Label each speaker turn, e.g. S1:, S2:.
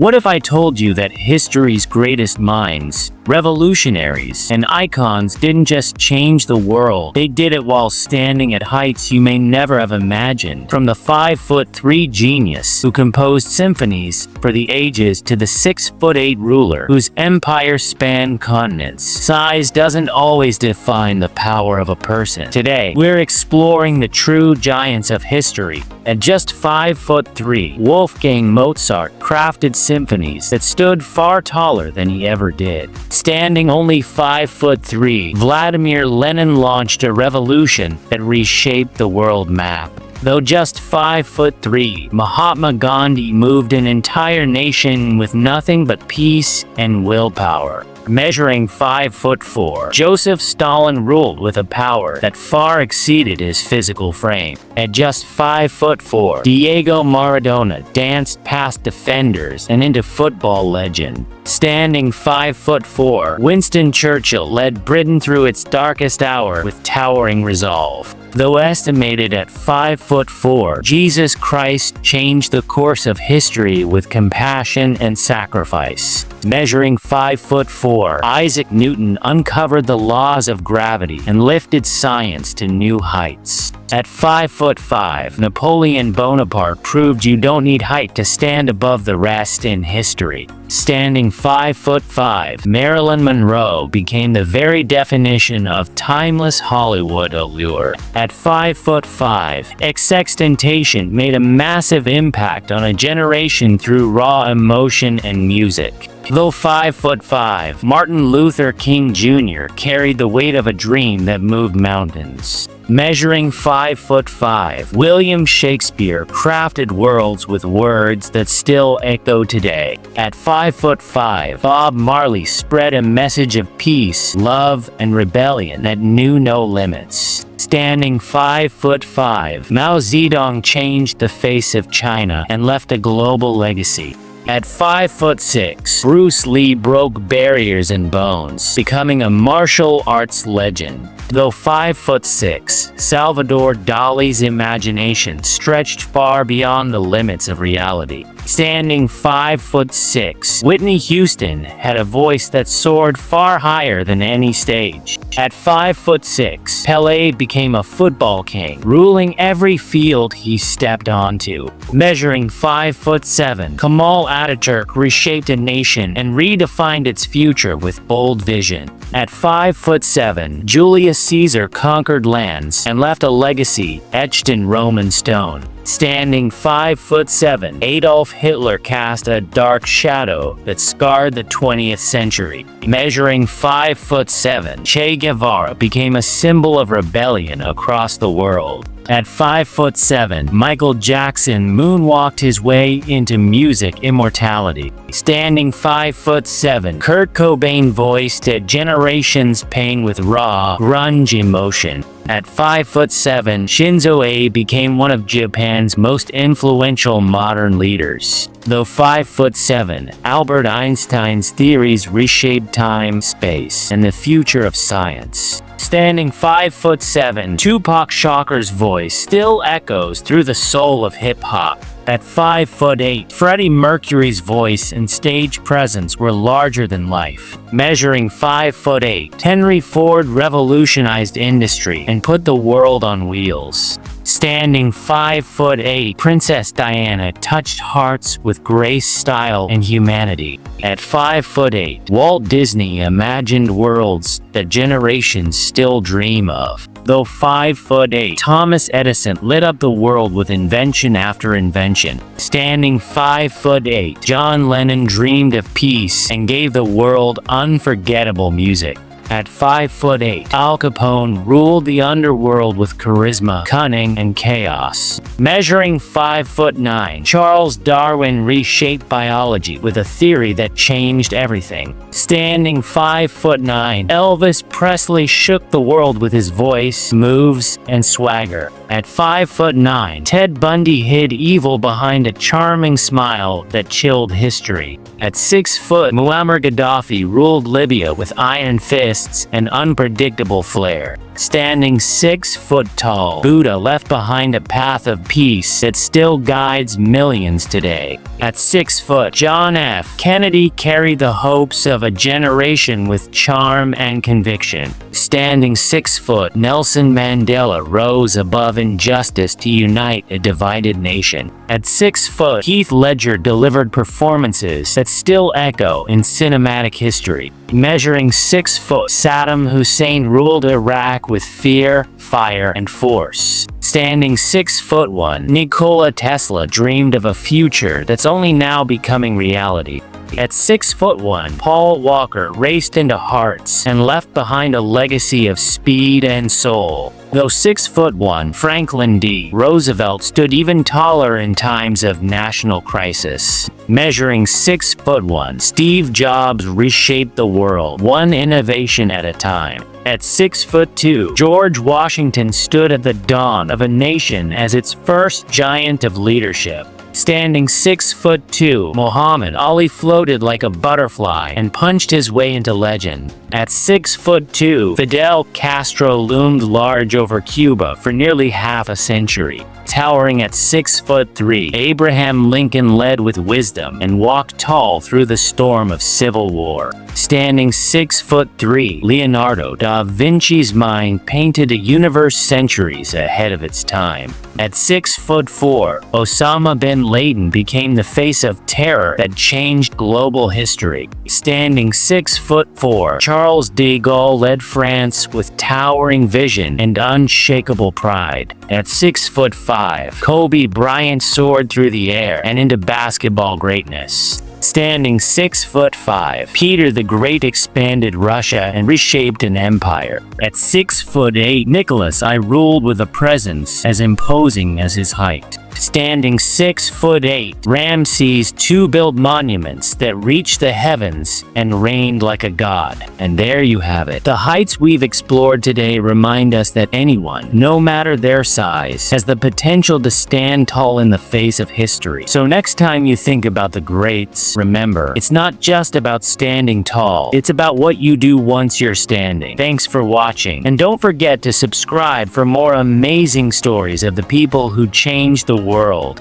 S1: What if I told you that history's greatest minds, revolutionaries, and icons didn't just change the world, they did it while standing at heights you may never have imagined. From the 5'3" genius who composed symphonies for the ages to the 6'8" ruler whose empire spanned continents, size doesn't always define the power of a person. Today, we're exploring the true giants of history. At just 5'3", Wolfgang Mozart crafted symphonies that stood far taller than he ever did. Standing only 5'3", Vladimir Lenin launched a revolution that reshaped the world map. Though just 5'3", Mahatma Gandhi moved an entire nation with nothing but peace and willpower. Measuring 5'4", Joseph Stalin ruled with a power that far exceeded his physical frame. At just 5'4", Diego Maradona danced past defenders and into football legend. Standing 5'4", Winston Churchill led Britain through its darkest hour with towering resolve. Though estimated at 5'4", Jesus Christ changed the course of history with compassion and sacrifice. Measuring 5'4", Isaac Newton uncovered the laws of gravity and lifted science to new heights. At 5'5", Napoleon Bonaparte proved you don't need height to stand above the rest in history. Standing 5'5", Marilyn Monroe became the very definition of timeless Hollywood allure. At 5'5", XXXTentacion made a massive impact on a generation through raw emotion and music. Though 5'5", Martin Luther King Jr. carried the weight of a dream that moved mountains. Measuring 5'5", William Shakespeare crafted worlds with words that still echo today. At 5'5", Bob Marley spread a message of peace, love, and rebellion that knew no limits. Standing 5'5", Mao Zedong changed the face of China and left a global legacy. At 5'6", Bruce Lee broke barriers and bones, becoming a martial arts legend. Though 5'6", Salvador Dali's imagination stretched far beyond the limits of reality. Standing 5'6", Whitney Houston had a voice that soared far higher than any stage. At 5'6", Pelé became a football king, ruling every field he stepped onto. Measuring 5'7", Kemal Ataturk reshaped a nation and redefined its future with bold vision. At 5'7", Julius Caesar conquered lands and left a legacy etched in Roman stone. Standing 5'7", Adolf Hitler cast a dark shadow that scarred the 20th century. Measuring 5'7", Che Guevara became a symbol of rebellion across the world. At 5'7", Michael Jackson moonwalked his way into music immortality. Standing 5'7", Kurt Cobain voiced a generation's pain with raw, grunge emotion. At 5'7", Shinzo Abe became one of Japan's most influential modern leaders. Though 5'7", Albert Einstein's theories reshaped time, space, and the future of science. Standing 5'7", Tupac Shakur's voice still echoes through the soul of hip-hop. At 5'8", Freddie Mercury's voice and stage presence were larger than life. Measuring 5'8", Henry Ford revolutionized industry and put the world on wheels. Standing 5'8", Princess Diana touched hearts with grace, style, and humanity. At 5'8", Walt Disney imagined worlds that generations still dream of. Though 5'8", Thomas Edison lit up the world with invention after invention. Standing 5'8", John Lennon dreamed of peace and gave the world unforgettable music. At 5'8", Al Capone ruled the underworld with charisma, cunning, and chaos. Measuring 5'9", Charles Darwin reshaped biology with a theory that changed everything. Standing 5'9", Elvis Presley shook the world with his voice, moves, and swagger. At 5'9", Ted Bundy hid evil behind a charming smile that chilled history. At 6 foot, Muammar Gaddafi ruled Libya with iron fists and unpredictable flair. Standing 6 foot tall, Buddha left behind a path of peace that still guides millions today. At 6 foot, John F. Kennedy carried the hopes of a generation with charm and conviction. Standing 6 foot, Nelson Mandela rose above injustice to unite a divided nation. At 6 foot, Heath Ledger delivered performances that still echo in cinematic history. Measuring 6 foot, Saddam Hussein ruled Iraq with fear, fire, and force. Standing 6 foot 1, Nikola Tesla dreamed of a future that's only now becoming reality. At 6 foot 1, Paul Walker raced into hearts and left behind a legacy of speed and soul. Though 6 foot 1, Franklin D. Roosevelt stood even taller in times of national crisis. Measuring 6 foot 1, Steve Jobs reshaped the world, one innovation at a time. At 6 foot 2, George Washington stood at the dawn of a nation as its first giant of leadership. Standing 6 foot 2, Muhammad Ali floated like a butterfly and punched his way into legend. At 6 foot 2, Fidel Castro loomed large over Cuba for nearly half a century. Towering at 6 foot 3, Abraham Lincoln led with wisdom and walked tall through the storm of civil war. Standing 6 foot 3, Leonardo da Vinci's mind painted a universe centuries ahead of its time. At 6 foot 4, Osama bin Laden became the face of terror that changed global history. Standing 6 foot 4, Charles de Gaulle led France with towering vision and unshakable pride. At 6 foot 5, Kobe Bryant soared through the air and into basketball greatness. Standing 6 foot 5, Peter the Great expanded Russia and reshaped an empire. At 6 foot 8, Nicholas I ruled with a presence as imposing as his height. Standing 6 foot 8, Ramses II built monuments that reached the heavens and reigned like a god. And there you have it. The heights we've explored today remind us that anyone, no matter their size, has the potential to stand tall in the face of history. So next time you think about the greats, remember, it's not just about standing tall, it's about what you do once you're standing. Thanks for watching, and don't forget to subscribe for more amazing stories of the people who changed the world.